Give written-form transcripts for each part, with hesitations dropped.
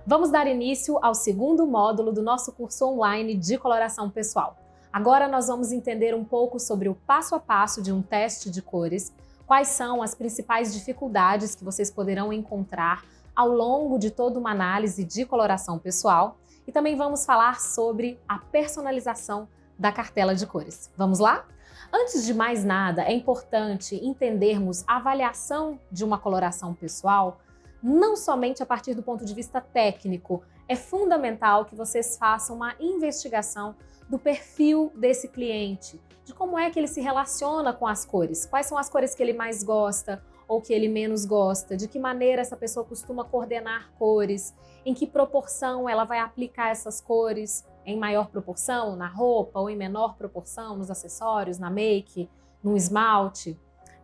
Vamos dar início ao segundo módulo do nosso curso online de coloração pessoal. Agora nós vamos entender um pouco sobre o passo a passo de um teste de cores, quais são as principais dificuldades que vocês poderão encontrar ao longo de toda uma análise de coloração pessoal e também vamos falar sobre a personalização da cartela de cores. Vamos lá? Antes de mais nada, é importante entendermos a avaliação de uma coloração pessoal não somente a partir do ponto de vista técnico. É fundamental que vocês façam uma investigação do perfil desse cliente, de como é que ele se relaciona com as cores, quais são as cores que ele mais gosta ou que ele menos gosta, de que maneira essa pessoa costuma coordenar cores, em que proporção ela vai aplicar essas cores, em maior proporção na roupa ou em menor proporção nos acessórios, na make, no esmalte.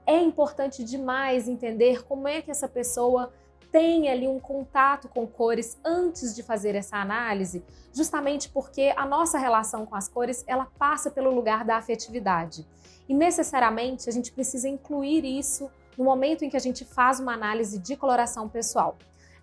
É importante demais entender como é que essa pessoa tem ali um contato com cores antes de fazer essa análise, justamente porque a nossa relação com as cores, ela passa pelo lugar da afetividade. E necessariamente a gente precisa incluir isso no momento em que a gente faz uma análise de coloração pessoal.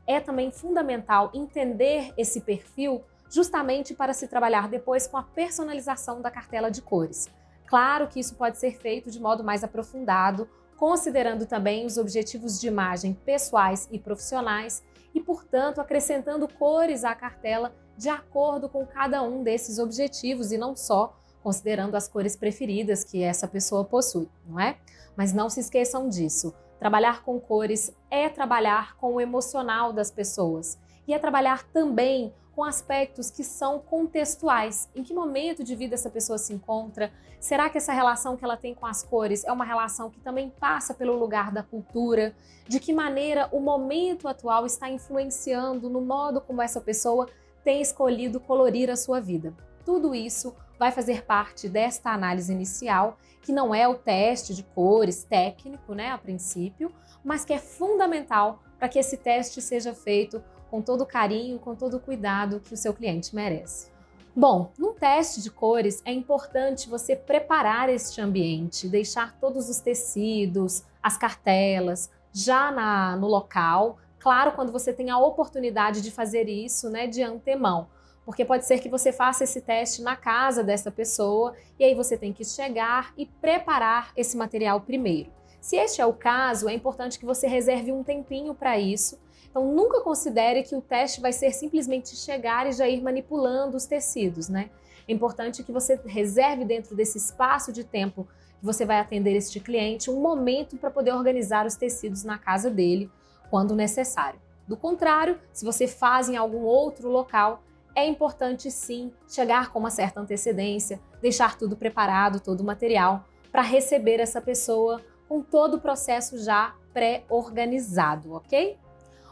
É também fundamental entender esse perfil justamente para se trabalhar depois com a personalização da cartela de cores. Claro que isso pode ser feito de modo mais aprofundado, considerando também os objetivos de imagem pessoais e profissionais e, portanto, acrescentando cores à cartela de acordo com cada um desses objetivos e não só considerando as cores preferidas que essa pessoa possui, não é? Mas não se esqueçam disso. Trabalhar com cores é trabalhar com o emocional das pessoas e é trabalhar também com aspectos que são contextuais. Em que momento de vida essa pessoa se encontra? Será que essa relação que ela tem com as cores é uma relação que também passa pelo lugar da cultura? De que maneira o momento atual está influenciando no modo como essa pessoa tem escolhido colorir a sua vida? Tudo isso vai fazer parte desta análise inicial, que não é o teste de cores técnico, né, a princípio, mas que é fundamental para que esse teste seja feito com todo o carinho, com todo o cuidado que o seu cliente merece. Bom, no teste de cores é importante você preparar este ambiente, deixar todos os tecidos, as cartelas já no local. Claro, quando você tem a oportunidade de fazer isso, né, de antemão, porque pode ser que você faça esse teste na casa dessa pessoa e aí você tem que chegar e preparar esse material primeiro. Se este é o caso, é importante que você reserve um tempinho para isso. Então, nunca considere que o teste vai ser simplesmente chegar e já ir manipulando os tecidos, né? É importante que você reserve dentro desse espaço de tempo que você vai atender este cliente um momento para poder organizar os tecidos na casa dele, quando necessário. Do contrário, se você faz em algum outro local, é importante sim chegar com uma certa antecedência, deixar tudo preparado, todo o material, para receber essa pessoa com todo o processo já pré-organizado, ok?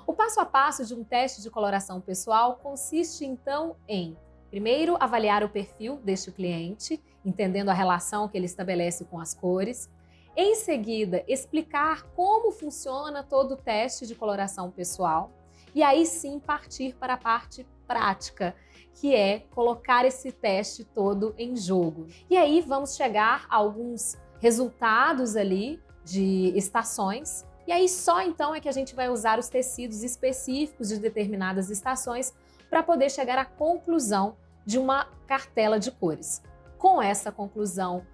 O passo a passo de um teste de coloração pessoal consiste então em, primeiro, avaliar o perfil deste cliente, entendendo a relação que ele estabelece com as cores. Em seguida, explicar como funciona todo o teste de coloração pessoal. E aí sim partir para a parte prática, que é colocar esse teste todo em jogo. E aí vamos chegar a alguns resultados ali de estações. E aí só então é que a gente vai usar os tecidos específicos de determinadas estações para poder chegar à conclusão de uma cartela de cores. Com essa conclusão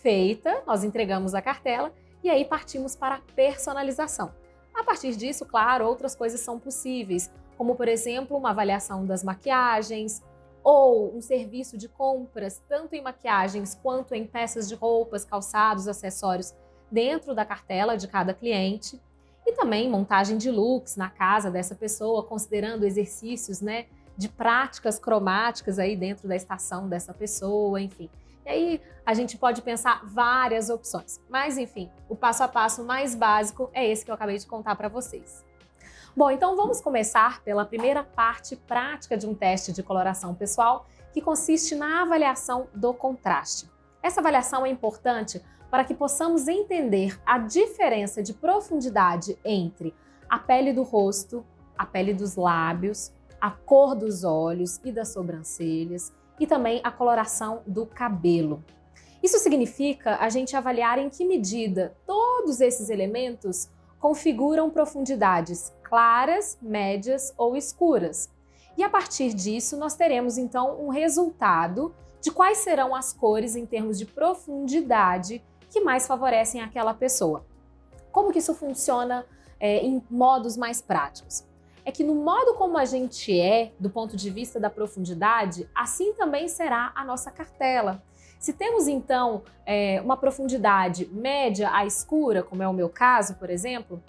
feita, nós entregamos a cartela e aí partimos para a personalização. A partir disso, claro, outras coisas são possíveis, como por exemplo uma avaliação das maquiagens ou um serviço de compras, tanto em maquiagens quanto em peças de roupas, calçados, acessórios, dentro da cartela de cada cliente e também montagem de looks na casa dessa pessoa, considerando exercícios, né, de práticas cromáticas aí dentro da estação dessa pessoa, enfim. E aí a gente pode pensar várias opções, mas enfim, o passo a passo mais básico é esse que eu acabei de contar para vocês. Bom, então vamos começar pela primeira parte prática de um teste de coloração pessoal, que consiste na avaliação do contraste. Essa avaliação é importante para que possamos entender a diferença de profundidade entre a pele do rosto, a pele dos lábios, a cor dos olhos e das sobrancelhas e também a coloração do cabelo. Isso significa a gente avaliar em que medida todos esses elementos configuram profundidades claras, médias ou escuras. E a partir disso, nós teremos então um resultado de quais serão as cores em termos de profundidade que mais favorecem aquela pessoa. Como que isso funciona em modos mais práticos? É que no modo como a gente é, do ponto de vista da profundidade, assim também será a nossa cartela. Se temos então uma profundidade média a escura, como é o meu caso, por exemplo,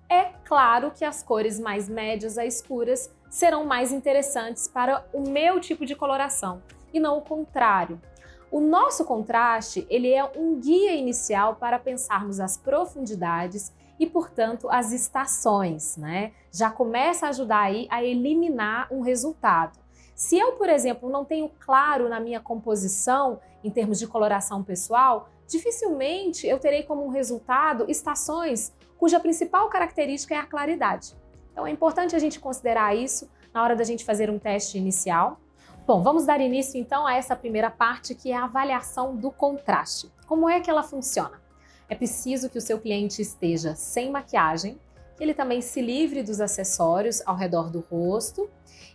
é claro que as cores mais médias a escuras serão mais interessantes para o meu tipo de coloração, e não o contrário. O nosso contraste, ele é um guia inicial para pensarmos as profundidades e, portanto, as estações, né? Já começa a ajudar aí a eliminar um resultado. Se eu, por exemplo, não tenho claro na minha composição, em termos de coloração pessoal, dificilmente eu terei como um resultado estações cuja principal característica é a claridade. Então é importante a gente considerar isso na hora da gente fazer um teste inicial. Bom, vamos dar início então a essa primeira parte, que é a avaliação do contraste. Como é que ela funciona? É preciso que o seu cliente esteja sem maquiagem, que ele também se livre dos acessórios ao redor do rosto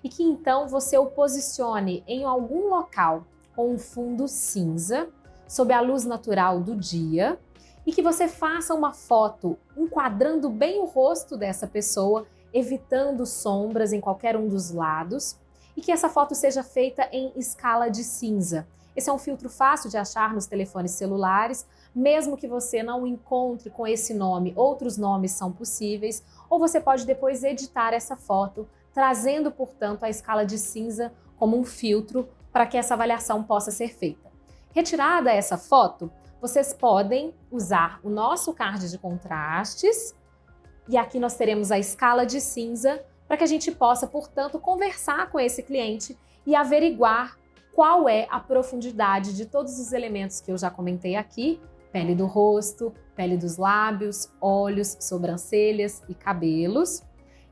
e que então você o posicione em algum local com um fundo cinza, sob a luz natural do dia, e que você faça uma foto enquadrando bem o rosto dessa pessoa, evitando sombras em qualquer um dos lados, e que essa foto seja feita em escala de cinza. Esse é um filtro fácil de achar nos telefones celulares, mesmo que você não encontre com esse nome, outros nomes são possíveis, ou você pode depois editar essa foto, trazendo, portanto, a escala de cinza como um filtro para que essa avaliação possa ser feita. Retirada essa foto, vocês podem usar o nosso card de contrastes, e aqui nós teremos a escala de cinza, para que a gente possa, portanto, conversar com esse cliente e averiguar qual é a profundidade de todos os elementos que eu já comentei aqui: pele do rosto, pele dos lábios, olhos, sobrancelhas e cabelos.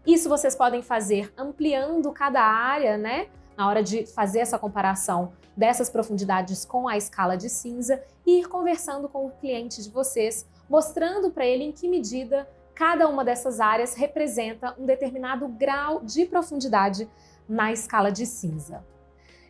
Isso vocês podem fazer ampliando cada área, né? Na hora de fazer essa comparação dessas profundidades com a escala de cinza e ir conversando com o cliente de vocês, mostrando para ele em que medida cada uma dessas áreas representa um determinado grau de profundidade na escala de cinza.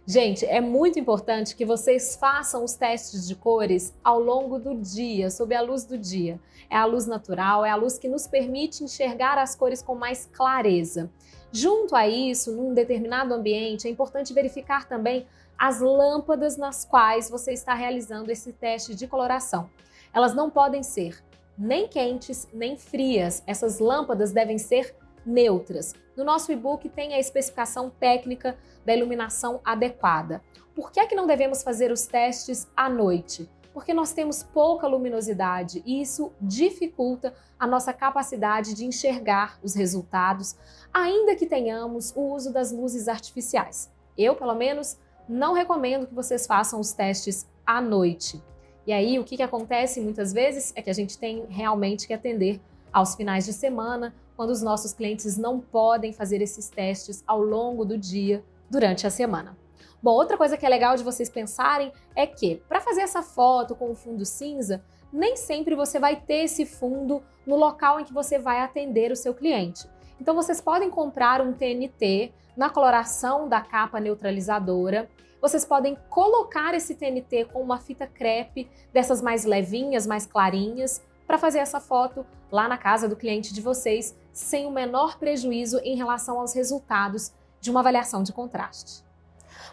Gente, é muito importante que vocês façam os testes de cores ao longo do dia, sob a luz do dia. É a luz natural, é a luz que nos permite enxergar as cores com mais clareza. Junto a isso, num determinado ambiente, é importante verificar também as lâmpadas nas quais você está realizando esse teste de coloração. Elas não podem ser nem quentes, nem frias. Essas lâmpadas devem ser neutras. No nosso e-book tem a especificação técnica da iluminação adequada. Por que é que não devemos fazer os testes à noite? Porque nós temos pouca luminosidade e isso dificulta a nossa capacidade de enxergar os resultados, ainda que tenhamos o uso das luzes artificiais. Eu, pelo menos, não recomendo que vocês façam os testes à noite. E aí, o que acontece muitas vezes é que a gente tem realmente que atender aos finais de semana, quando os nossos clientes não podem fazer esses testes ao longo do dia, durante a semana. Bom, outra coisa que é legal de vocês pensarem é que, para fazer essa foto com o fundo cinza, nem sempre você vai ter esse fundo no local em que você vai atender o seu cliente. Então, vocês podem comprar um TNT na coloração da capa neutralizadora. Vocês podem colocar esse TNT com uma fita crepe, dessas mais levinhas, mais clarinhas, para fazer essa foto lá na casa do cliente de vocês, sem o menor prejuízo em relação aos resultados de uma avaliação de contraste.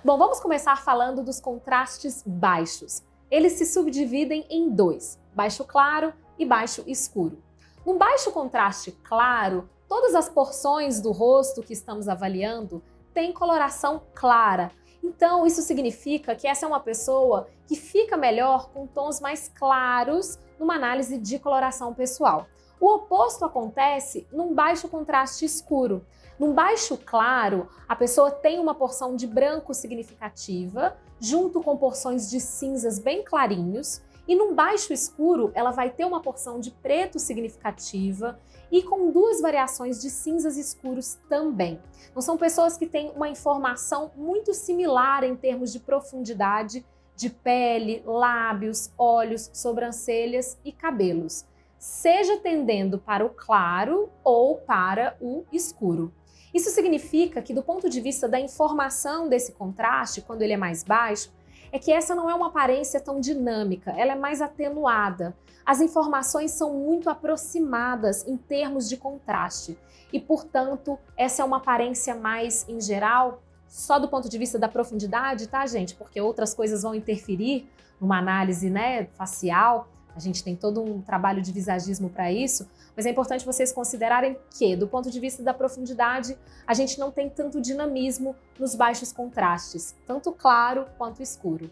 Bom, vamos começar falando dos contrastes baixos. Eles se subdividem em dois: baixo claro e baixo escuro. No baixo contraste claro, todas as porções do rosto que estamos avaliando têm coloração clara. Então, isso significa que essa é uma pessoa que fica melhor com tons mais claros numa análise de coloração pessoal. O oposto acontece num baixo contraste escuro. Num baixo claro, a pessoa tem uma porção de branco significativa, junto com porções de cinzas bem clarinhos, e num baixo escuro, ela vai ter uma porção de preto significativa e com duas variações de cinzas escuros também. Então, são pessoas que têm uma informação muito similar em termos de profundidade de pele, lábios, olhos, sobrancelhas e cabelos, seja tendendo para o claro ou para o escuro. Isso significa que, do ponto de vista da informação desse contraste, quando ele é mais baixo, é que essa não é uma aparência tão dinâmica, ela é mais atenuada. As informações são muito aproximadas em termos de contraste e, portanto, essa é uma aparência mais, em geral, só do ponto de vista da profundidade, tá, gente? Porque outras coisas vão interferir numa análise, né, facial. A gente tem todo um trabalho de visagismo para isso, mas é importante vocês considerarem que, do ponto de vista da profundidade, a gente não tem tanto dinamismo nos baixos contrastes, tanto claro quanto escuro.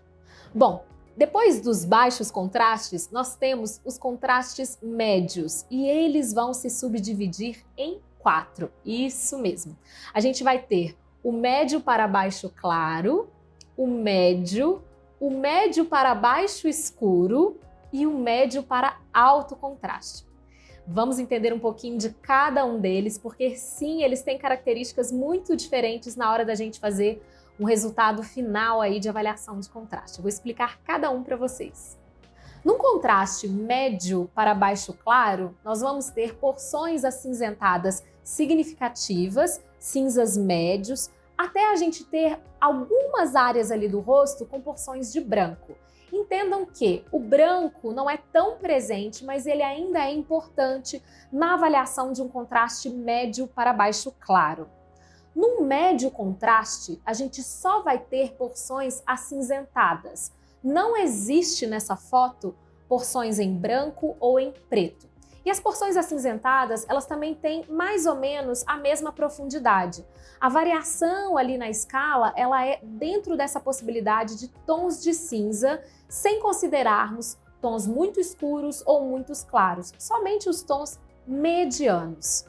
Bom, depois dos baixos contrastes, nós temos os contrastes médios e eles vão se subdividir em 4. Isso mesmo. A gente vai ter o médio para baixo claro, o médio para baixo escuro e o médio para alto contraste. Vamos entender um pouquinho de cada um deles, porque sim, eles têm características muito diferentes na hora da gente fazer um resultado final aí de avaliação de contraste. Eu vou explicar cada um para vocês. Num contraste médio para baixo claro, nós vamos ter porções acinzentadas significativas, cinzas médios, até a gente ter algumas áreas ali do rosto com porções de branco. Entendam que o branco não é tão presente, mas ele ainda é importante na avaliação de um contraste médio para baixo claro. No médio contraste, a gente só vai ter porções acinzentadas. Não existe nessa foto porções em branco ou em preto. E as porções acinzentadas, elas também têm mais ou menos a mesma profundidade. A variação ali na escala, ela é dentro dessa possibilidade de tons de cinza, sem considerarmos tons muito escuros ou muito claros, somente os tons medianos.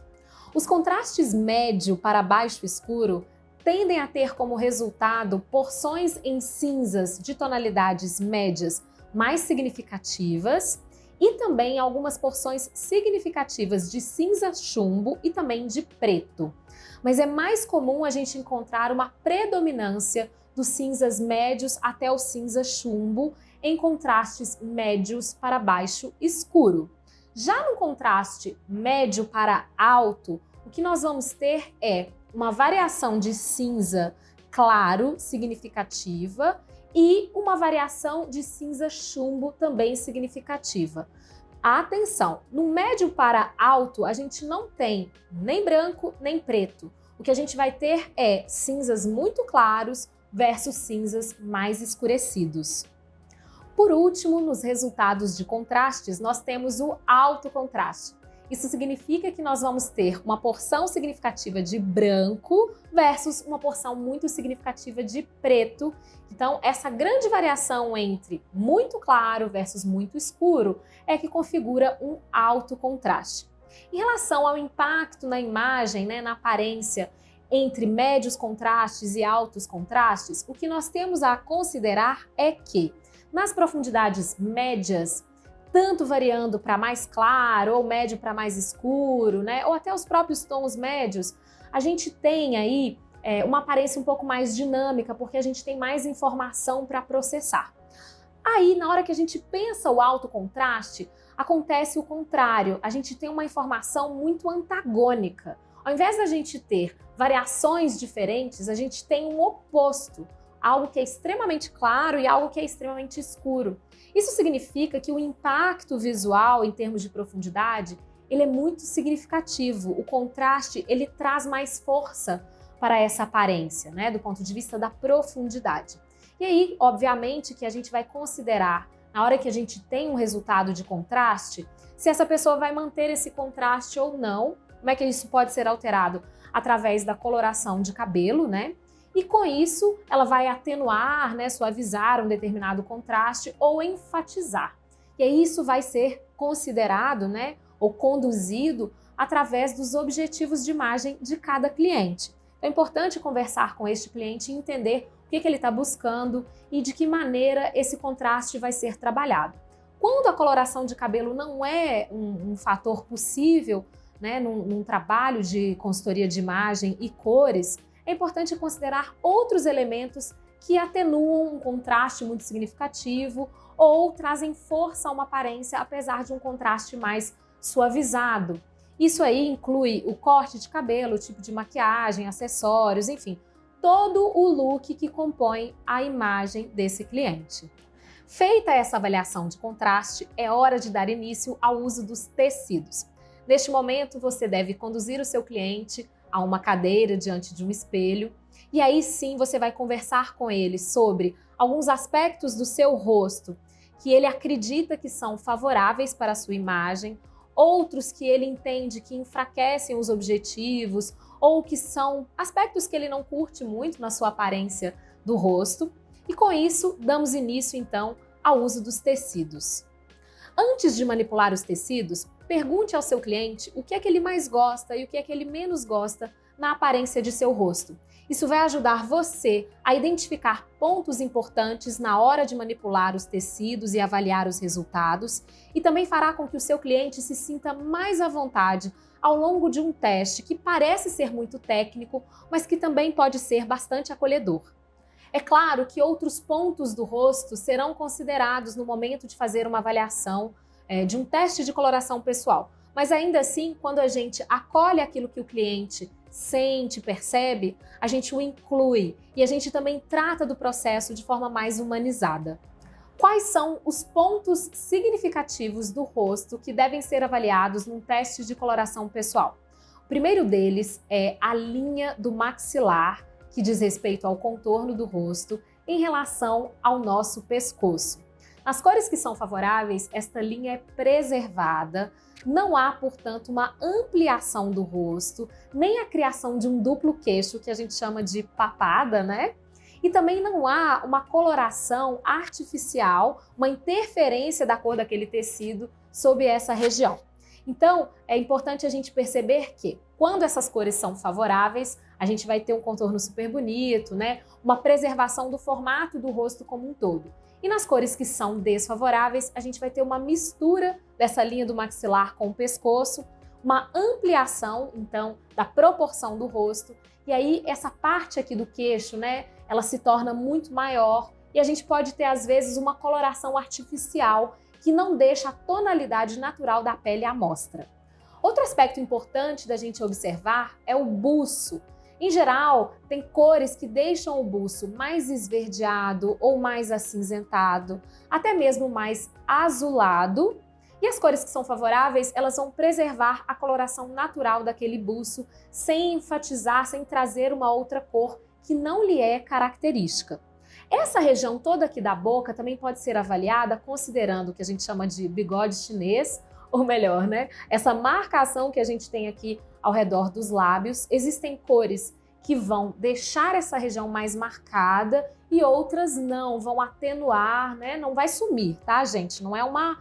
Os contrastes médio para baixo escuro tendem a ter como resultado porções em cinzas de tonalidades médias mais significativas e também algumas porções significativas de cinza chumbo e também de preto. Mas é mais comum a gente encontrar uma predominância dos cinzas médios até o cinza chumbo em contrastes médios para baixo escuro. Já no contraste médio para alto, o que nós vamos ter é uma variação de cinza claro significativa e uma variação de cinza chumbo também significativa. Atenção, no médio para alto a gente não tem nem branco nem preto. O que a gente vai ter é cinzas muito claros versus cinzas mais escurecidos. Por último, nos resultados de contrastes, nós temos o alto contraste. Isso significa que nós vamos ter uma porção significativa de branco versus uma porção muito significativa de preto. Então, essa grande variação entre muito claro versus muito escuro é que configura um alto contraste. Em relação ao impacto na imagem, na aparência, entre médios contrastes e altos contrastes, o que nós temos a considerar é que, nas profundidades médias, tanto variando para mais claro ou médio para mais escuro, ou até os próprios tons médios, a gente tem aí uma aparência um pouco mais dinâmica, porque a gente tem mais informação para processar. Aí, na hora que a gente pensa o alto contraste, acontece o contrário, a gente tem uma informação muito antagônica. Ao invés da gente ter variações diferentes, a gente tem um oposto, algo que é extremamente claro e algo que é extremamente escuro. Isso significa que o impacto visual em termos de profundidade, ele é muito significativo. O contraste, ele traz mais força para essa aparência, do ponto de vista da profundidade. E aí, obviamente, que a gente vai considerar, na hora que a gente tem um resultado de contraste, se essa pessoa vai manter esse contraste ou não. Como é que isso pode ser alterado? Através da coloração de cabelo, E com isso, ela vai atenuar, suavizar um determinado contraste ou enfatizar. E aí isso vai ser considerado, ou conduzido através dos objetivos de imagem de cada cliente. Então, é importante conversar com este cliente e entender o que ele está buscando e de que maneira esse contraste vai ser trabalhado. Quando a coloração de cabelo não é um fator possível, num trabalho de consultoria de imagem e cores, é importante considerar outros elementos que atenuam um contraste muito significativo ou trazem força a uma aparência apesar de um contraste mais suavizado. Isso aí inclui o corte de cabelo, o tipo de maquiagem, acessórios, enfim, todo o look que compõe a imagem desse cliente. Feita essa avaliação de contraste, é hora de dar início ao uso dos tecidos. Neste momento, você deve conduzir o seu cliente a uma cadeira diante de um espelho e aí sim você vai conversar com ele sobre alguns aspectos do seu rosto que ele acredita que são favoráveis para a sua imagem, outros que ele entende que enfraquecem os objetivos ou que são aspectos que ele não curte muito na sua aparência do rosto. E com isso, damos início então ao uso dos tecidos. Antes de manipular os tecidos, pergunte ao seu cliente o que é que ele mais gosta e o que é que ele menos gosta na aparência de seu rosto. Isso vai ajudar você a identificar pontos importantes na hora de manipular os tecidos e avaliar os resultados, e também fará com que o seu cliente se sinta mais à vontade ao longo de um teste que parece ser muito técnico, mas que também pode ser bastante acolhedor. É claro que outros pontos do rosto serão considerados no momento de fazer uma avaliação de um teste de coloração pessoal, mas ainda assim, quando a gente acolhe aquilo que o cliente sente, percebe, a gente o inclui e a gente também trata do processo de forma mais humanizada. Quais são os pontos significativos do rosto que devem ser avaliados num teste de coloração pessoal? O primeiro deles é a linha do maxilar, que diz respeito ao contorno do rosto em relação ao nosso pescoço. Nas cores que são favoráveis, esta linha é preservada, não há, portanto, uma ampliação do rosto, nem a criação de um duplo queixo, que a gente chama de papada, né? E também não há uma coloração artificial, uma interferência da cor daquele tecido sobre essa região. Então, é importante a gente perceber que, quando essas cores são favoráveis, a gente vai ter um contorno super bonito, né? Uma preservação do formato do rosto como um todo. E nas cores que são desfavoráveis, a gente vai ter uma mistura dessa linha do maxilar com o pescoço, uma ampliação, então, da proporção do rosto, e aí essa parte aqui do queixo, né, ela se torna muito maior e a gente pode ter, às vezes, uma coloração artificial que não deixa a tonalidade natural da pele à mostra. Outro aspecto importante da gente observar é o buço. Em geral, tem cores que deixam o buço mais esverdeado ou mais acinzentado, até mesmo mais azulado. E as cores que são favoráveis, elas vão preservar a coloração natural daquele buço, sem enfatizar, sem trazer uma outra cor que não lhe é característica. Essa região toda aqui da boca também pode ser avaliada considerando o que a gente chama de bigode chinês, ou melhor, né? Essa marcação que a gente tem aqui ao redor dos lábios. Existem cores que vão deixar essa região mais marcada e outras não, vão atenuar, né? Não vai sumir, tá, gente? Não é uma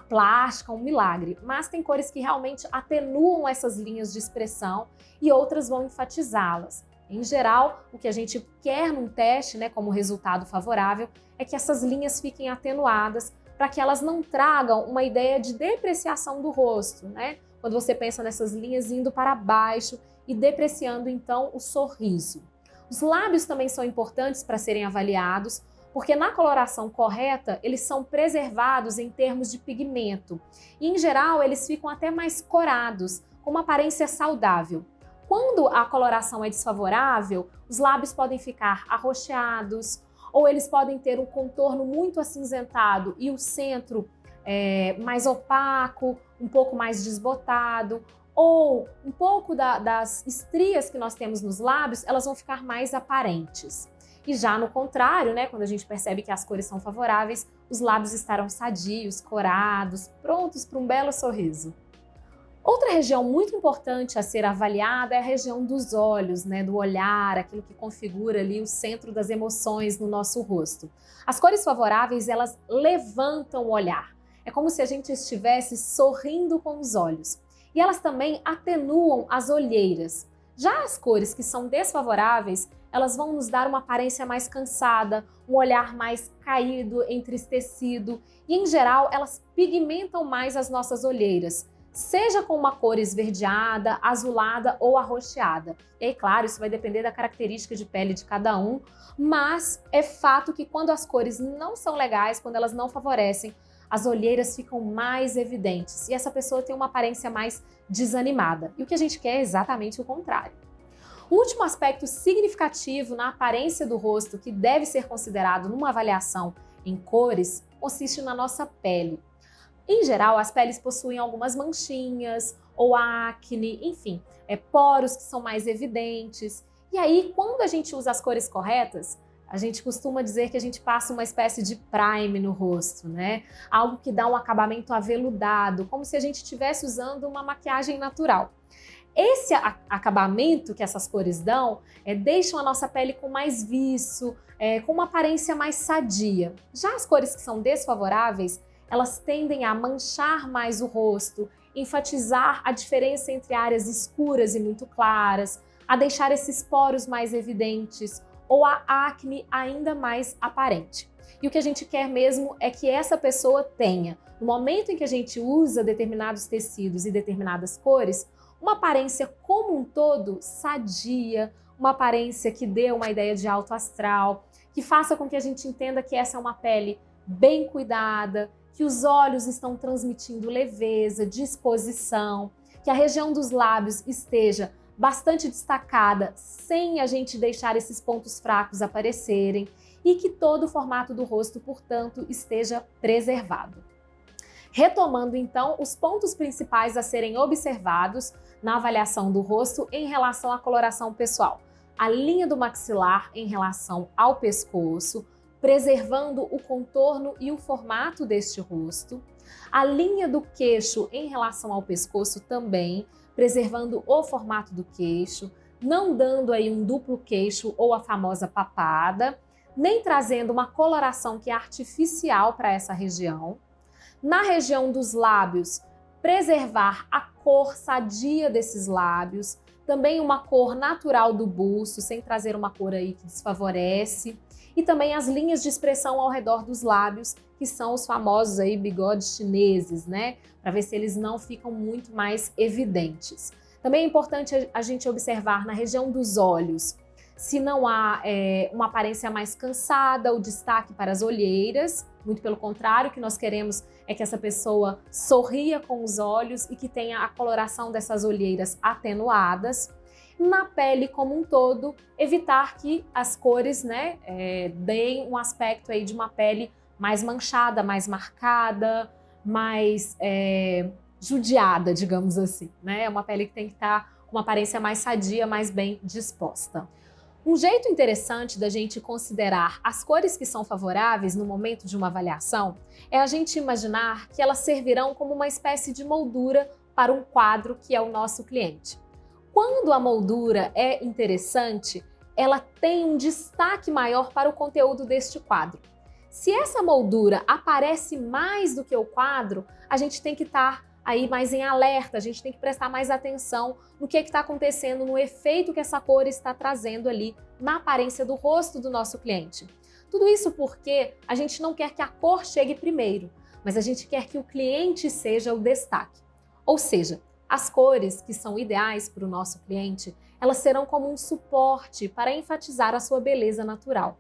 plástica, um milagre, mas tem cores que realmente atenuam essas linhas de expressão e outras vão enfatizá-las. Em geral, o que a gente quer num teste, né, como resultado favorável, é que essas linhas fiquem atenuadas para que elas não tragam uma ideia de depreciação do rosto, né? Quando você pensa nessas linhas indo para baixo e depreciando então o sorriso. Os lábios também são importantes para serem avaliados, porque na coloração correta eles são preservados em termos de pigmento e em geral eles ficam até mais corados, com uma aparência saudável. Quando a coloração é desfavorável, os lábios podem ficar arroxeados ou eles podem ter um contorno muito acinzentado e o centro mais opaco, um pouco mais desbotado, ou um pouco das estrias que nós temos nos lábios, elas vão ficar mais aparentes. E já no contrário, né, quando a gente percebe que as cores são favoráveis, os lábios estarão sadios, corados, prontos para um belo sorriso. Outra região muito importante a ser avaliada é a região dos olhos, né, do olhar, aquilo que configura ali o centro das emoções no nosso rosto. As cores favoráveis, elas levantam o olhar. É como se a gente estivesse sorrindo com os olhos. E elas também atenuam as olheiras. Já as cores que são desfavoráveis, elas vão nos dar uma aparência mais cansada, um olhar mais caído, entristecido e, em geral, elas pigmentam mais as nossas olheiras, seja com uma cor esverdeada, azulada ou arroxeada. E aí, claro, isso vai depender da característica de pele de cada um, mas é fato que quando as cores não são legais, quando elas não favorecem, as olheiras ficam mais evidentes e essa pessoa tem uma aparência mais desanimada. E o que a gente quer é exatamente o contrário. O último aspecto significativo na aparência do rosto que deve ser considerado numa avaliação em cores consiste na nossa pele. Em geral, as peles possuem algumas manchinhas ou acne, enfim, poros que são mais evidentes. E aí, quando a gente usa as cores corretas, a gente costuma dizer que a gente passa uma espécie de prime no rosto, né? Algo que dá um acabamento aveludado, como se a gente estivesse usando uma maquiagem natural. Esse acabamento que essas cores dão deixam a nossa pele com mais viço, com uma aparência mais sadia. Já as cores que são desfavoráveis, elas tendem a manchar mais o rosto, enfatizar a diferença entre áreas escuras e muito claras, a deixar esses poros mais evidentes ou a acne ainda mais aparente. E o que a gente quer mesmo é que essa pessoa tenha, no momento em que a gente usa determinados tecidos e determinadas cores, uma aparência como um todo sadia, uma aparência que dê uma ideia de alto astral, que faça com que a gente entenda que essa é uma pele bem cuidada, que os olhos estão transmitindo leveza, disposição, que a região dos lábios esteja bastante destacada, sem a gente deixar esses pontos fracos aparecerem e que todo o formato do rosto, portanto, esteja preservado. Retomando então os pontos principais a serem observados na avaliação do rosto em relação à coloração pessoal. A linha do maxilar em relação ao pescoço, preservando o contorno e o formato deste rosto. A linha do queixo em relação ao pescoço também, preservando o formato do queixo, não dando aí um duplo queixo ou a famosa papada, nem trazendo uma coloração que é artificial para essa região. Na região dos lábios, preservar a cor sadia desses lábios, também uma cor natural do buço, sem trazer uma cor aí que desfavorece, e também as linhas de expressão ao redor dos lábios, que são os famosos aí bigodes chineses, né? Para ver se eles não ficam muito mais evidentes. Também é importante a gente observar na região dos olhos, se não há uma aparência mais cansada, o destaque para as olheiras, muito pelo contrário, o que nós queremos é que essa pessoa sorria com os olhos e que tenha a coloração dessas olheiras atenuadas. Na pele como um todo, evitar que as cores, né, deem um aspecto aí de uma pele mais manchada, mais marcada, mais judiada, digamos assim, né? É uma pele que tem que estar com uma aparência mais sadia, mais bem disposta. Um jeito interessante da gente considerar as cores que são favoráveis no momento de uma avaliação é a gente imaginar que elas servirão como uma espécie de moldura para um quadro que é o nosso cliente. Quando a moldura é interessante, ela tem um destaque maior para o conteúdo deste quadro. Se essa moldura aparece mais do que o quadro, a gente tem que estar aí mais em alerta, a gente tem que prestar mais atenção no que está acontecendo, no efeito que essa cor está trazendo ali na aparência do rosto do nosso cliente. Tudo isso porque a gente não quer que a cor chegue primeiro, mas a gente quer que o cliente seja o destaque. Ou seja, as cores que são ideais para o nosso cliente, elas serão como um suporte para enfatizar a sua beleza natural.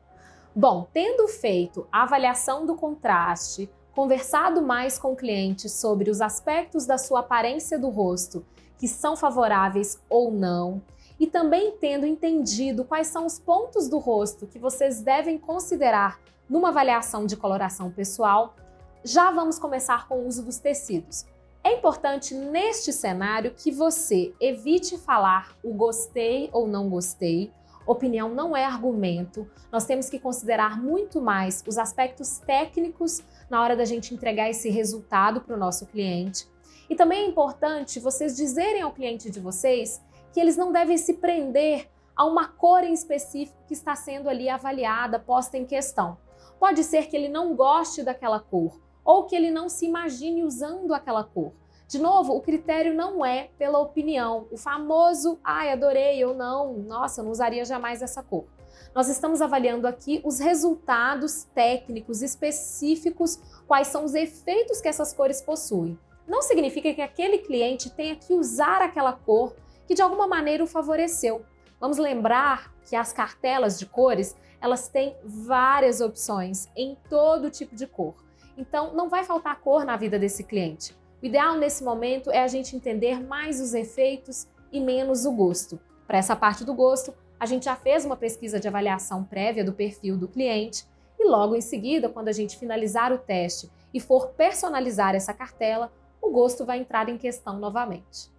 Bom, tendo feito a avaliação do contraste, conversado mais com o cliente sobre os aspectos da sua aparência do rosto que são favoráveis ou não, e também tendo entendido quais são os pontos do rosto que vocês devem considerar numa avaliação de coloração pessoal, já vamos começar com o uso dos tecidos. É importante neste cenário que você evite falar o gostei ou não gostei. Opinião não é argumento, nós temos que considerar muito mais os aspectos técnicos na hora da gente entregar esse resultado para o nosso cliente. E também é importante vocês dizerem ao cliente de vocês que eles não devem se prender a uma cor em específico que está sendo ali avaliada, posta em questão. Pode ser que ele não goste daquela cor ou que ele não se imagine usando aquela cor. De novo, o critério não é pela opinião, o famoso, ai, adorei ou não, nossa, eu não usaria jamais essa cor. Nós estamos avaliando aqui os resultados técnicos específicos, quais são os efeitos que essas cores possuem. Não significa que aquele cliente tenha que usar aquela cor que de alguma maneira o favoreceu. Vamos lembrar que as cartelas de cores, elas têm várias opções em todo tipo de cor. Então, não vai faltar cor na vida desse cliente. O ideal nesse momento é a gente entender mais os efeitos e menos o gosto. Para essa parte do gosto, a gente já fez uma pesquisa de avaliação prévia do perfil do cliente e logo em seguida, quando a gente finalizar o teste e for personalizar essa cartela, o gosto vai entrar em questão novamente.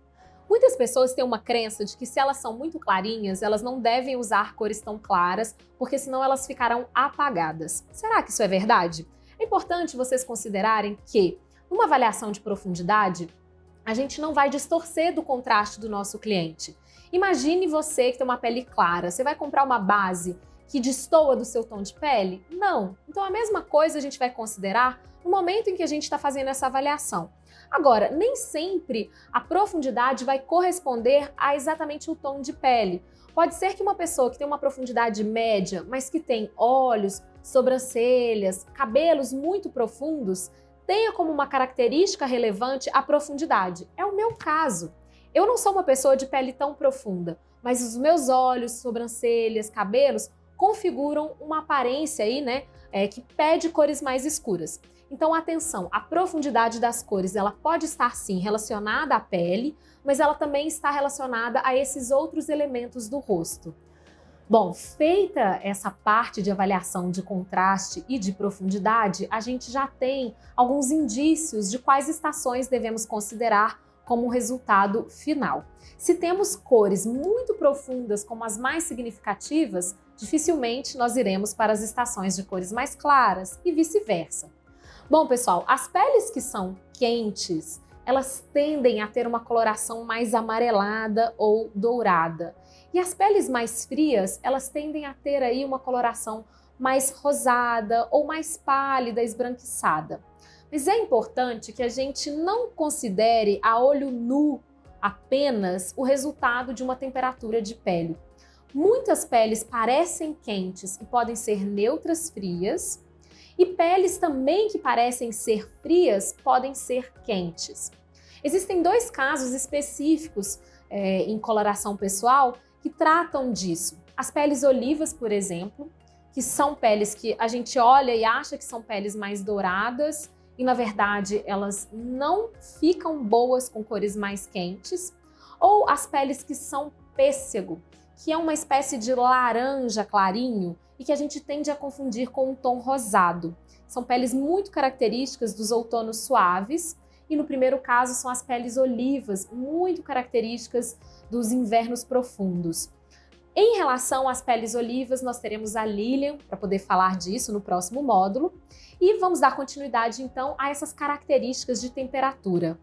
Muitas pessoas têm uma crença de que se elas são muito clarinhas, elas não devem usar cores tão claras, porque senão elas ficarão apagadas. Será que isso é verdade? É importante vocês considerarem que, numa avaliação de profundidade, a gente não vai distorcer do contraste do nosso cliente. Imagine você que tem uma pele clara, você vai comprar uma base que destoa do seu tom de pele? Não. Então a mesma coisa a gente vai considerar no momento em que a gente está fazendo essa avaliação. Agora, nem sempre a profundidade vai corresponder a exatamente o tom de pele. Pode ser que uma pessoa que tem uma profundidade média, mas que tem olhos, sobrancelhas, cabelos muito profundos, tenha como uma característica relevante a profundidade. É o meu caso. Eu não sou uma pessoa de pele tão profunda, mas os meus olhos, sobrancelhas, cabelos configuram uma aparência aí, né, que pede cores mais escuras. Então, atenção, a profundidade das cores, ela pode estar sim relacionada à pele, mas ela também está relacionada a esses outros elementos do rosto. Bom, feita essa parte de avaliação de contraste e de profundidade, a gente já tem alguns indícios de quais estações devemos considerar como resultado final. Se temos cores muito profundas como as mais significativas, dificilmente nós iremos para as estações de cores mais claras e vice-versa. Bom, pessoal, as peles que são quentes, elas tendem a ter uma coloração mais amarelada ou dourada. E as peles mais frias, elas tendem a ter aí uma coloração mais rosada ou mais pálida, esbranquiçada. Mas é importante que a gente não considere a olho nu apenas o resultado de uma temperatura de pele. Muitas peles parecem quentes e podem ser neutras frias, e peles também que parecem ser frias podem ser quentes. Existem dois casos específicos em coloração pessoal que tratam disso. As peles olivas, por exemplo, que são peles que a gente olha e acha que são peles mais douradas e, na verdade, elas não ficam boas com cores mais quentes. Ou as peles que são pêssego, que é uma espécie de laranja clarinho e que a gente tende a confundir com um tom rosado. São peles muito características dos outonos suaves e no primeiro caso são as peles olivas, muito características dos invernos profundos. Em relação às peles olivas, nós teremos a Lilian para poder falar disso no próximo módulo e vamos dar continuidade então a essas características de temperatura.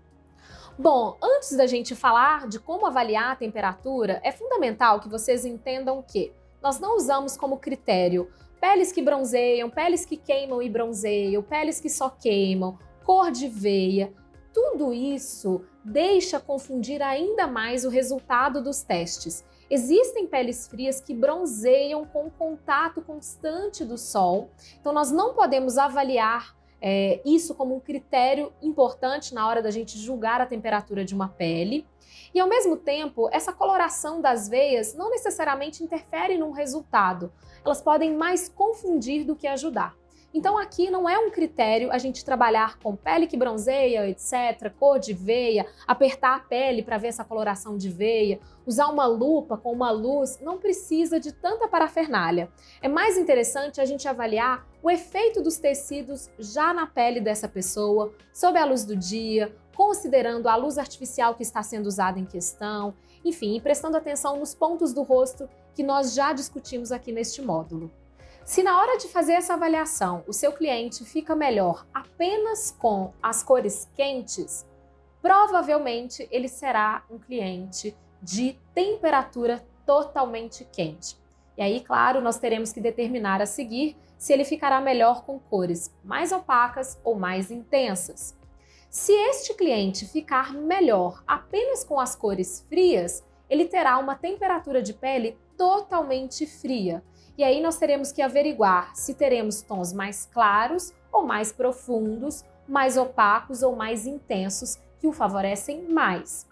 Bom, antes da gente falar de como avaliar a temperatura, é fundamental que vocês entendam que nós não usamos como critério peles que bronzeiam, peles que queimam e bronzeiam, peles que só queimam, cor de veia. Tudo isso deixa confundir ainda mais o resultado dos testes. Existem peles frias que bronzeiam com o contato constante do sol, então nós não podemos avaliar isso como um critério importante na hora da gente julgar a temperatura de uma pele. E ao mesmo tempo, essa coloração das veias não necessariamente interfere no resultado. Elas podem mais confundir do que ajudar. Então aqui não é um critério a gente trabalhar com pele que bronzeia, etc., cor de veia, apertar a pele para ver essa coloração de veia, usar uma lupa com uma luz, não precisa de tanta parafernália. É mais interessante a gente avaliar o efeito dos tecidos já na pele dessa pessoa, sob a luz do dia, considerando a luz artificial que está sendo usada em questão, enfim, e prestando atenção nos pontos do rosto que nós já discutimos aqui neste módulo. Se na hora de fazer essa avaliação o seu cliente fica melhor apenas com as cores quentes, provavelmente ele será um cliente de temperatura totalmente quente. E aí, claro, nós teremos que determinar a seguir se ele ficará melhor com cores mais opacas ou mais intensas. Se este cliente ficar melhor apenas com as cores frias, ele terá uma temperatura de pele totalmente fria. E aí nós teremos que averiguar se teremos tons mais claros ou mais profundos, mais opacos ou mais intensos que o favorecem mais.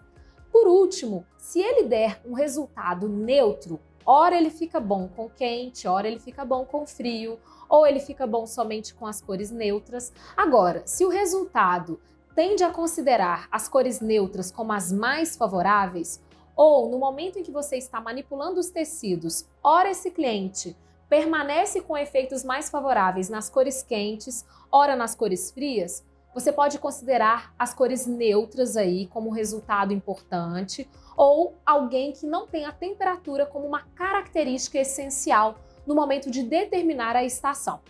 Por último, se ele der um resultado neutro, Ora ele fica bom com quente, ora ele fica bom com frio, ou ele fica bom somente com as cores neutras. Agora, se o resultado tende a considerar as cores neutras como as mais favoráveis, ou no momento em que você está manipulando os tecidos, ora esse cliente permanece com efeitos mais favoráveis nas cores quentes, ora nas cores frias, você pode considerar as cores neutras aí como resultado importante, ou alguém que não tem a temperatura como uma característica essencial no momento de determinar a estação.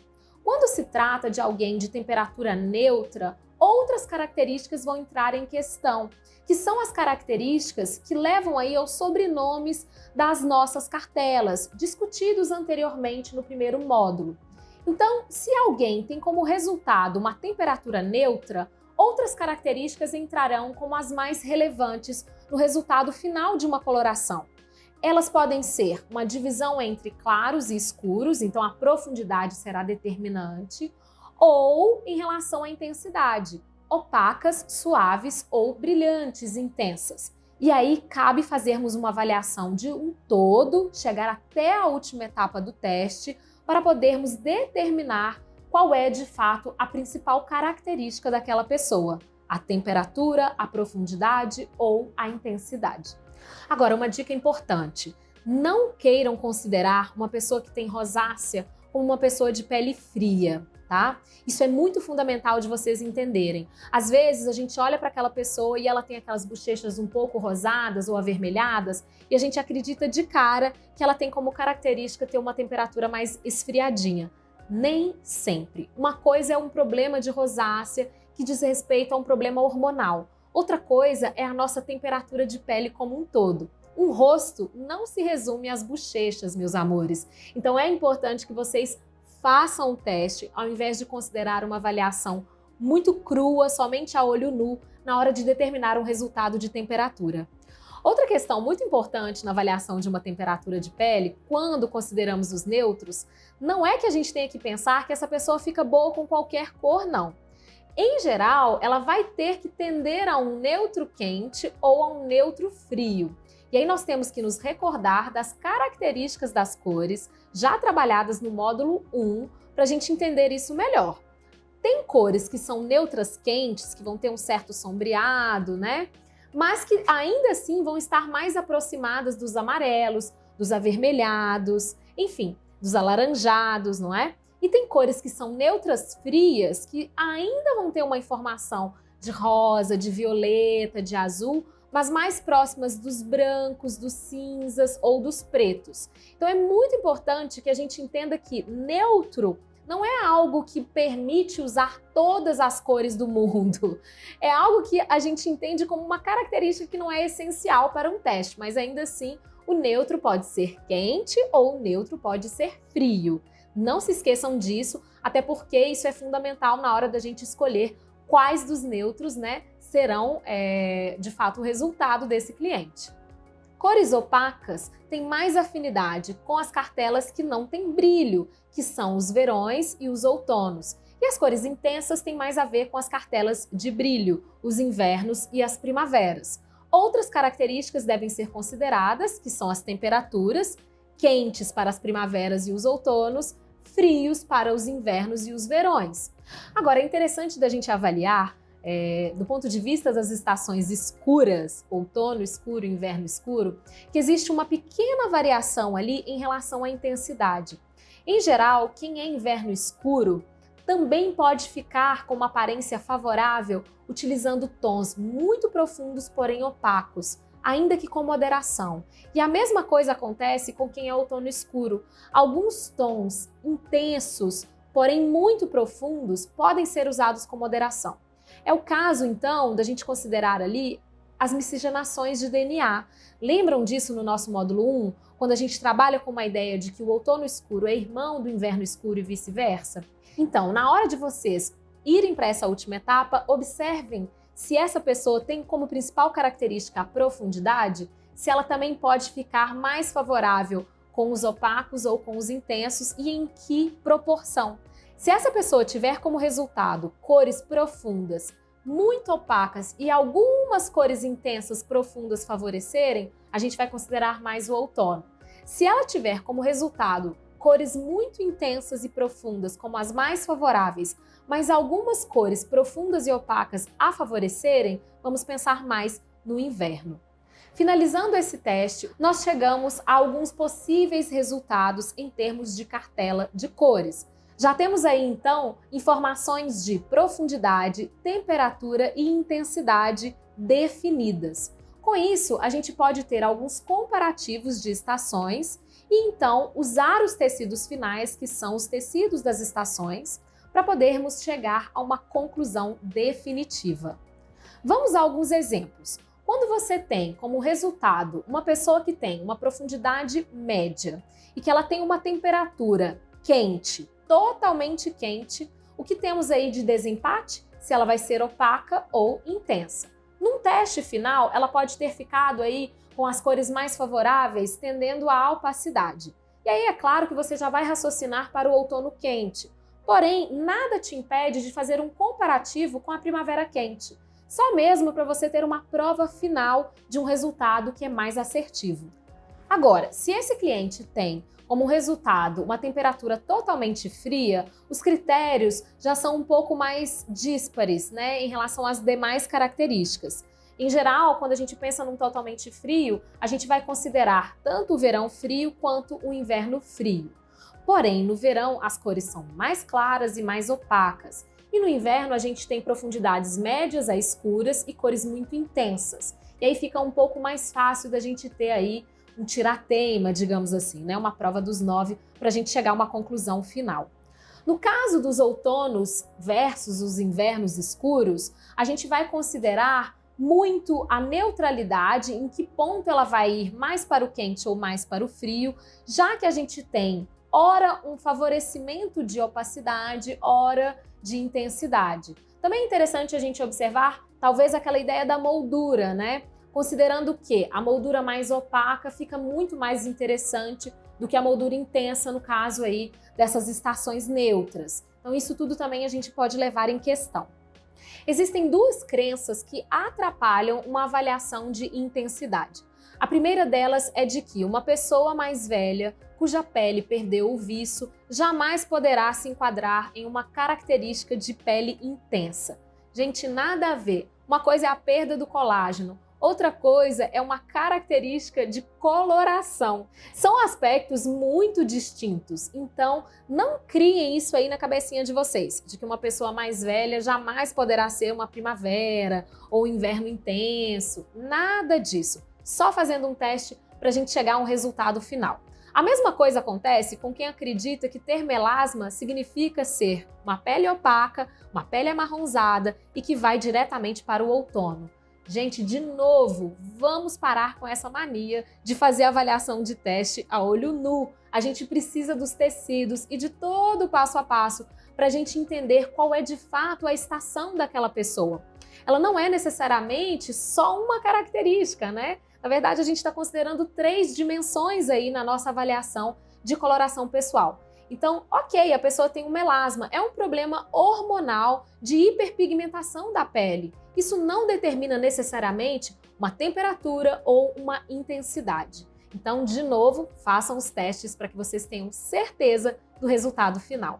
Quando se trata de alguém de temperatura neutra, outras características vão entrar em questão, que são as características que levam aí aos sobrenomes das nossas cartelas, discutidos anteriormente no primeiro módulo. Então, se alguém tem como resultado uma temperatura neutra, outras características entrarão como as mais relevantes no resultado final de uma coloração. Elas podem ser uma divisão entre claros e escuros, então a profundidade será determinante, ou em relação à intensidade, opacas, suaves ou brilhantes, intensas. E aí cabe fazermos uma avaliação de um todo, chegar até a última etapa do teste, para podermos determinar qual é de fato a principal característica daquela pessoa, a temperatura, a profundidade ou a intensidade. Agora, uma dica importante: não queiram considerar uma pessoa que tem rosácea como uma pessoa de pele fria, tá? Isso é muito fundamental de vocês entenderem. Às vezes a gente olha para aquela pessoa e ela tem aquelas bochechas um pouco rosadas ou avermelhadas e a gente acredita de cara que ela tem como característica ter uma temperatura mais esfriadinha. Nem sempre. Uma coisa é um problema de rosácea que diz respeito a um problema hormonal. Outra coisa é a nossa temperatura de pele como um todo. Um rosto não se resume às bochechas, meus amores. Então é importante que vocês façam o teste ao invés de considerar uma avaliação muito crua, somente a olho nu, na hora de determinar um resultado de temperatura. Outra questão muito importante na avaliação de uma temperatura de pele, quando consideramos os neutros, não é que a gente tenha que pensar que essa pessoa fica boa com qualquer cor, não. Em geral, ela vai ter que tender a um neutro quente ou a um neutro frio. E aí nós temos que nos recordar das características das cores já trabalhadas no módulo 1 para a gente entender isso melhor. Tem cores que são neutras quentes, que vão ter um certo sombreado, né? Mas que ainda assim vão estar mais aproximadas dos amarelos, dos avermelhados, enfim, dos alaranjados, não é? E tem cores que são neutras frias, que ainda vão ter uma informação de rosa, de violeta, de azul, mas mais próximas dos brancos, dos cinzas ou dos pretos. Então é muito importante que a gente entenda que neutro não é algo que permite usar todas as cores do mundo. É algo que a gente entende como uma característica que não é essencial para um teste, mas ainda assim o neutro pode ser quente ou o neutro pode ser frio. Não se esqueçam disso, até porque isso é fundamental na hora da gente escolher quais dos neutros, né, serão de fato o resultado desse cliente. Cores opacas têm mais afinidade com as cartelas que não têm brilho, que são os verões e os outonos. E as cores intensas têm mais a ver com as cartelas de brilho, os invernos e as primaveras. Outras características devem ser consideradas, que são as temperaturas, quentes para as primaveras e os outonos, frios para os invernos e os verões. Agora, é interessante da gente avaliar, do ponto de vista das estações escuras, outono escuro, inverno escuro, que existe uma pequena variação ali em relação à intensidade. Em geral, quem é inverno escuro também pode ficar com uma aparência favorável utilizando tons muito profundos, porém opacos, ainda que com moderação. E a mesma coisa acontece com quem é outono escuro. Alguns tons intensos, porém muito profundos, podem ser usados com moderação. É o caso, então, da gente considerar ali as miscigenações de DNA. Lembram disso no nosso módulo 1, quando a gente trabalha com uma ideia de que o outono escuro é irmão do inverno escuro e vice-versa? Então, na hora de vocês irem para essa última etapa, observem se essa pessoa tem como principal característica a profundidade, se ela também pode ficar mais favorável com os opacos ou com os intensos e em que proporção. Se essa pessoa tiver como resultado cores profundas, muito opacas e algumas cores intensas profundas favorecerem, a gente vai considerar mais o outono. Se ela tiver como resultado cores muito intensas e profundas, como as mais favoráveis, mas algumas cores profundas e opacas a favorecerem, vamos pensar mais no inverno. Finalizando esse teste, nós chegamos a alguns possíveis resultados em termos de cartela de cores. Já temos aí, então, informações de profundidade, temperatura e intensidade definidas. Com isso, a gente pode ter alguns comparativos de estações e, então, usar os tecidos finais, que são os tecidos das estações, para podermos chegar a uma conclusão definitiva. Vamos a alguns exemplos. Quando você tem como resultado uma pessoa que tem uma profundidade média e que ela tem uma temperatura quente, totalmente quente, o que temos aí de desempate? Se ela vai ser opaca ou intensa. Num teste final, ela pode ter ficado aí com as cores mais favoráveis, tendendo à opacidade. E aí é claro que você já vai raciocinar para o outono quente. Porém, nada te impede de fazer um comparativo com a primavera quente. Só mesmo para você ter uma prova final de um resultado que é mais assertivo. Agora, se esse cliente tem como resultado uma temperatura totalmente fria, os critérios já são um pouco mais díspares, né, em relação às demais características. Em geral, quando a gente pensa num totalmente frio, a gente vai considerar tanto o verão frio quanto o inverno frio. Porém, no verão, as cores são mais claras e mais opacas. E no inverno a gente tem profundidades médias a escuras e cores muito intensas. E aí fica um pouco mais fácil da gente ter aí um tirateima, digamos assim, né? Uma prova dos 9 para a gente chegar a uma conclusão final. No caso dos outonos versus os invernos escuros, a gente vai considerar muito a neutralidade, em que ponto ela vai ir mais para o quente ou mais para o frio, já que a gente tem ora um favorecimento de opacidade, ora de intensidade. Também é interessante a gente observar talvez aquela ideia da moldura, né? Considerando que a moldura mais opaca fica muito mais interessante do que a moldura intensa, no caso aí dessas estações neutras. Então isso tudo também a gente pode levar em questão. Existem duas crenças que atrapalham uma avaliação de intensidade. A primeira delas é de que uma pessoa mais velha, cuja pele perdeu o viço, jamais poderá se enquadrar em uma característica de pele intensa. Gente, nada a ver. Uma coisa é a perda do colágeno, outra coisa é uma característica de coloração. São aspectos muito distintos, então não criem isso aí na cabecinha de vocês, de que uma pessoa mais velha jamais poderá ser uma primavera ou inverno intenso. Nada disso. Só fazendo um teste para a gente chegar a um resultado final. A mesma coisa acontece com quem acredita que ter melasma significa ser uma pele opaca, uma pele amarronzada e que vai diretamente para o outono. Gente, de novo, vamos parar com essa mania de fazer avaliação de teste a olho nu. A gente precisa dos tecidos e de todo o passo a passo para a gente entender qual é de fato a estação daquela pessoa. Ela não é necessariamente só uma característica, né? Na verdade, a gente está considerando 3 dimensões aí na nossa avaliação de coloração pessoal. Então, ok, a pessoa tem um melasma, é um problema hormonal de hiperpigmentação da pele. Isso não determina necessariamente uma temperatura ou uma intensidade. Então, de novo, façam os testes para que vocês tenham certeza do resultado final.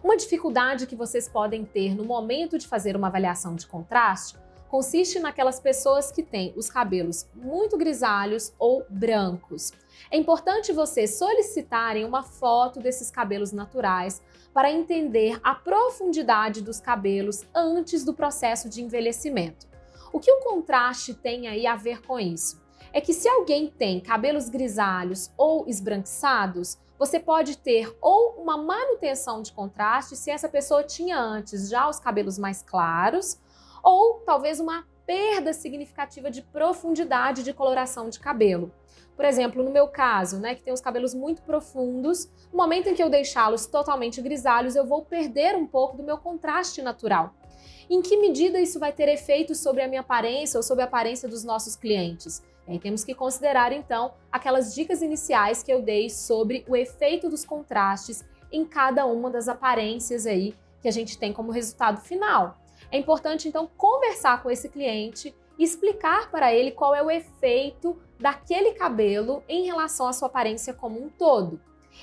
Uma dificuldade que vocês podem ter no momento de fazer uma avaliação de contraste consiste naquelas pessoas que têm os cabelos muito grisalhos ou brancos. É importante vocês solicitarem uma foto desses cabelos naturais para entender a profundidade dos cabelos antes do processo de envelhecimento. O que o contraste tem aí a ver com isso? É que se alguém tem cabelos grisalhos ou esbranquiçados, você pode ter ou uma manutenção de contraste se essa pessoa tinha antes já os cabelos mais claros, ou talvez uma perda significativa de profundidade de coloração de cabelo. Por exemplo, no meu caso, né, que tem os cabelos muito profundos, no momento em que eu deixá-los totalmente grisalhos, eu vou perder um pouco do meu contraste natural. Em que medida isso vai ter efeito sobre a minha aparência ou sobre a aparência dos nossos clientes? E aí temos que considerar, então, aquelas dicas iniciais que eu dei sobre o efeito dos contrastes em cada uma das aparências aí que a gente tem como resultado final. É importante, então, conversar com esse cliente e explicar para ele qual é o efeito daquele cabelo em relação à sua aparência como um todo.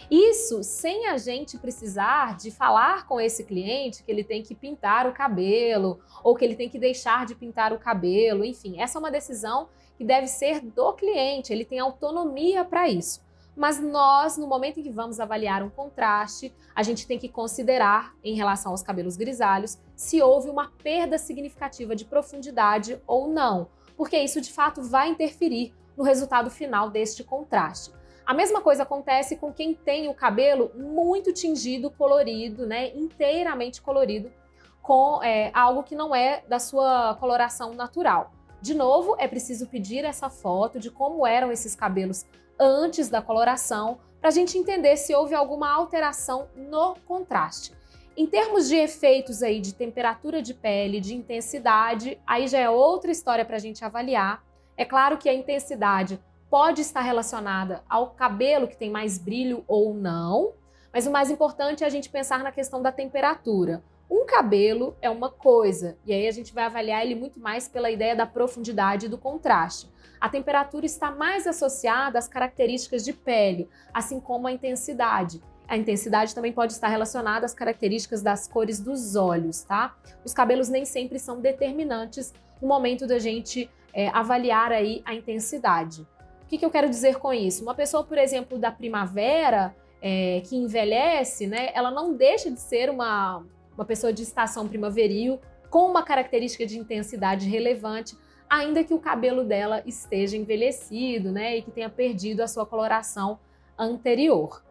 Isso sem a gente precisar de falar com esse cliente que ele tem que pintar o cabelo ou que ele tem que deixar de pintar o cabelo, enfim, essa é uma decisão que deve ser do cliente, ele tem autonomia para isso. Mas nós, no momento em que vamos avaliar um contraste, a gente tem que considerar, em relação aos cabelos grisalhos, se houve uma perda significativa de profundidade ou não, porque isso de fato vai interferir no resultado final deste contraste. A mesma coisa acontece com quem tem o cabelo muito tingido, colorido, né, inteiramente colorido, com algo que não é da sua coloração natural. De novo, é preciso pedir essa foto de como eram esses cabelos antes da coloração, para a gente entender se houve alguma alteração no contraste. Em termos de efeitos aí de temperatura de pele, de intensidade, aí já é outra história para a gente avaliar. É claro que a intensidade pode estar relacionada ao cabelo que tem mais brilho ou não, mas o mais importante é a gente pensar na questão da temperatura. Um cabelo é uma coisa, e aí a gente vai avaliar ele muito mais pela ideia da profundidade e do contraste. A temperatura está mais associada às características de pele, assim como a intensidade. A intensidade também pode estar relacionada às características das cores dos olhos, tá? Os cabelos nem sempre são determinantes no momento da gente avaliar aí a intensidade. O que eu quero dizer com isso? Uma pessoa, por exemplo, da primavera, que envelhece, né, ela não deixa de ser uma pessoa de estação primaveril com uma característica de intensidade relevante, ainda que o cabelo dela esteja envelhecido, né, e que tenha perdido a sua coloração anterior.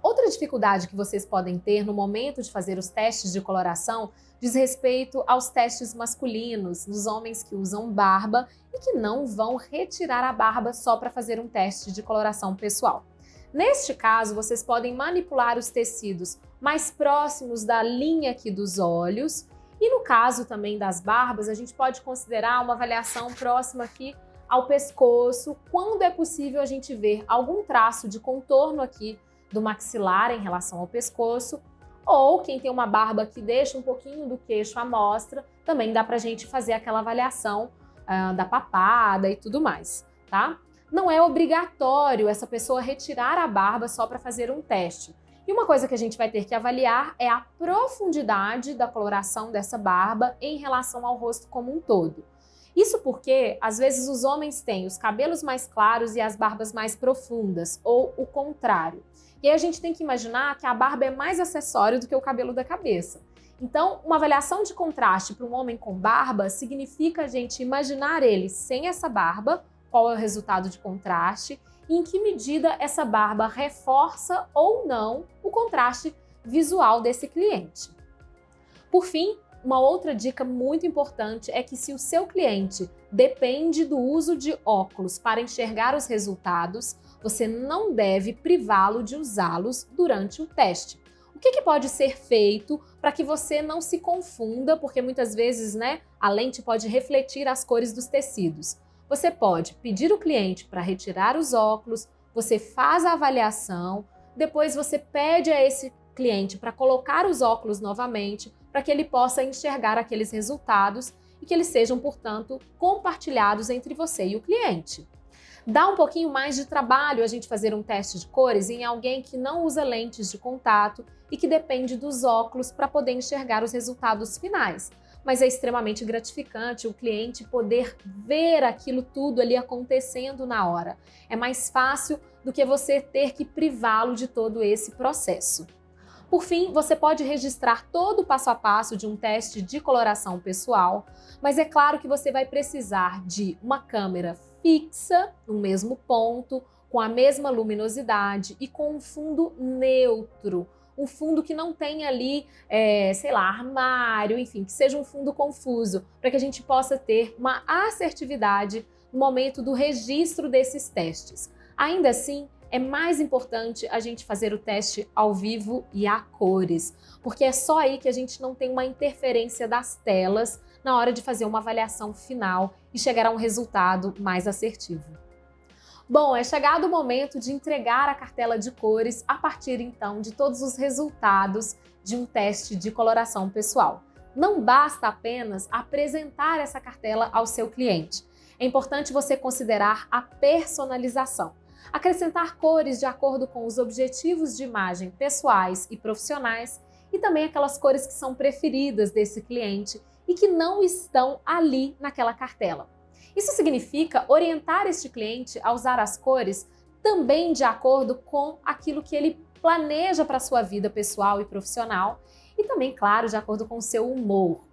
Outra dificuldade que vocês podem ter no momento de fazer os testes de coloração diz respeito aos testes masculinos, nos homens que usam barba e que não vão retirar a barba só para fazer um teste de coloração pessoal. Neste caso, vocês podem manipular os tecidos mais próximos da linha aqui dos olhos e no caso também das barbas, a gente pode considerar uma avaliação próxima aqui ao pescoço, quando é possível a gente ver algum traço de contorno aqui do maxilar em relação ao pescoço, ou quem tem uma barba que deixa um pouquinho do queixo à mostra, também dá pra gente fazer aquela avaliação da papada e tudo mais, tá? Não é obrigatório essa pessoa retirar a barba só para fazer um teste. E uma coisa que a gente vai ter que avaliar é a profundidade da coloração dessa barba em relação ao rosto como um todo. Isso porque, às vezes, os homens têm os cabelos mais claros e as barbas mais profundas, ou o contrário. E aí a gente tem que imaginar que a barba é mais acessório do que o cabelo da cabeça. Então, uma avaliação de contraste para um homem com barba significa a gente imaginar ele sem essa barba, qual é o resultado de contraste, e em que medida essa barba reforça ou não o contraste visual desse cliente. Por fim, uma outra dica muito importante é que se o seu cliente depende do uso de óculos para enxergar os resultados, você não deve privá-lo de usá-los durante o teste. O que pode ser feito para que você não se confunda, porque muitas vezes, né, a lente pode refletir as cores dos tecidos. Você pode pedir o cliente para retirar os óculos, você faz a avaliação, depois você pede a esse cliente para colocar os óculos novamente, para que ele possa enxergar aqueles resultados e que eles sejam, portanto, compartilhados entre você e o cliente. Dá um pouquinho mais de trabalho a gente fazer um teste de cores em alguém que não usa lentes de contato e que depende dos óculos para poder enxergar os resultados finais. Mas é extremamente gratificante o cliente poder ver aquilo tudo ali acontecendo na hora. É mais fácil do que você ter que privá-lo de todo esse processo. Por fim, você pode registrar todo o passo a passo de um teste de coloração pessoal, mas é claro que você vai precisar de uma câmera fixa, no mesmo ponto, com a mesma luminosidade e com um fundo neutro. Um fundo que não tenha ali, sei lá, armário, enfim, que seja um fundo confuso, para que a gente possa ter uma assertividade no momento do registro desses testes. Ainda assim, é mais importante a gente fazer o teste ao vivo e a cores, porque é só aí que a gente não tem uma interferência das telas na hora de fazer uma avaliação final e chegar a um resultado mais assertivo. Bom, é chegado o momento de entregar a cartela de cores a partir então de todos os resultados de um teste de coloração pessoal. Não basta apenas apresentar essa cartela ao seu cliente. É importante você considerar a personalização. Acrescentar cores de acordo com os objetivos de imagem pessoais e profissionais e também aquelas cores que são preferidas desse cliente e que não estão ali naquela cartela. Isso significa orientar este cliente a usar as cores também de acordo com aquilo que ele planeja para a sua vida pessoal e profissional e também, claro, de acordo com o seu humor.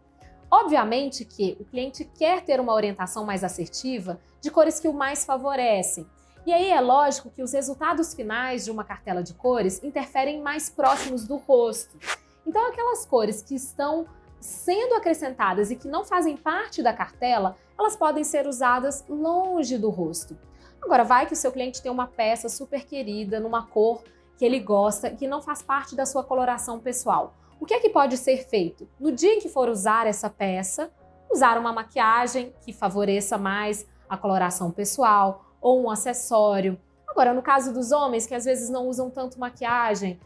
Obviamente que o cliente quer ter uma orientação mais assertiva de cores que o mais favorecem. E aí é lógico que os resultados finais de uma cartela de cores interferem mais próximos do rosto. Então aquelas cores que estão sendo acrescentadas e que não fazem parte da cartela, elas podem ser usadas longe do rosto. Agora, vai que o seu cliente tem uma peça super querida, numa cor que ele gosta e que não faz parte da sua coloração pessoal. O que é que pode ser feito? No dia em que for usar essa peça, usar uma maquiagem que favoreça mais a coloração pessoal ou um acessório. Agora, no caso dos homens que às vezes não usam tanto maquiagem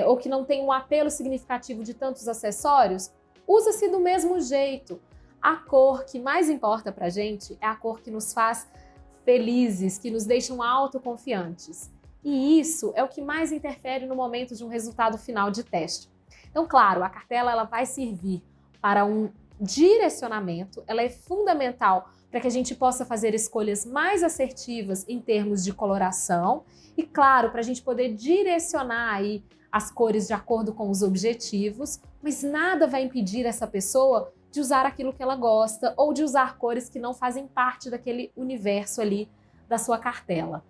ou que não tem um apelo significativo de tantos acessórios, usa-se do mesmo jeito. A cor que mais importa pra gente é a cor que nos faz felizes, que nos deixam autoconfiantes. E isso é o que mais interfere no momento de um resultado final de teste. Então, claro, a cartela ela vai servir para um direcionamento, ela é fundamental para que a gente possa fazer escolhas mais assertivas em termos de coloração e, claro, para a gente poder direcionar aí as cores de acordo com os objetivos, mas nada vai impedir essa pessoa de usar aquilo que ela gosta ou de usar cores que não fazem parte daquele universo ali da sua cartela.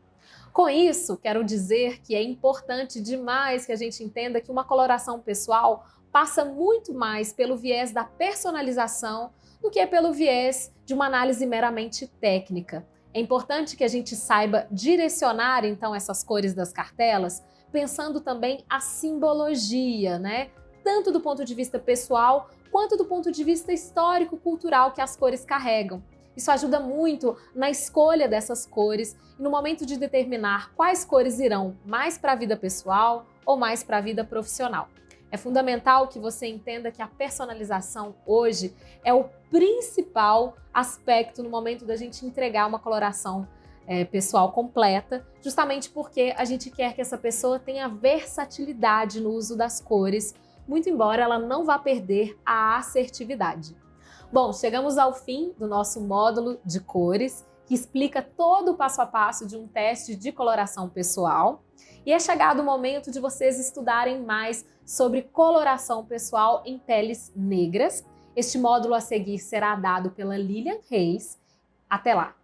Com isso, quero dizer que é importante demais que a gente entenda que uma coloração pessoal passa muito mais pelo viés da personalização do que pelo viés de uma análise meramente técnica. É importante que a gente saiba direcionar, então, essas cores das cartelas, pensando também a simbologia, né? Tanto do ponto de vista pessoal, quanto do ponto de vista histórico-cultural que as cores carregam. Isso ajuda muito na escolha dessas cores e no momento de determinar quais cores irão mais para a vida pessoal ou mais para a vida profissional. É fundamental que você entenda que a personalização hoje é o principal aspecto no momento da gente entregar uma coloração pessoal completa, justamente porque a gente quer que essa pessoa tenha versatilidade no uso das cores, muito embora ela não vá perder a assertividade. Bom, chegamos ao fim do nosso módulo de cores, que explica todo o passo a passo de um teste de coloração pessoal. E é chegado o momento de vocês estudarem mais sobre coloração pessoal em peles negras. Este módulo a seguir será dado pela Lilian Reis. Até lá!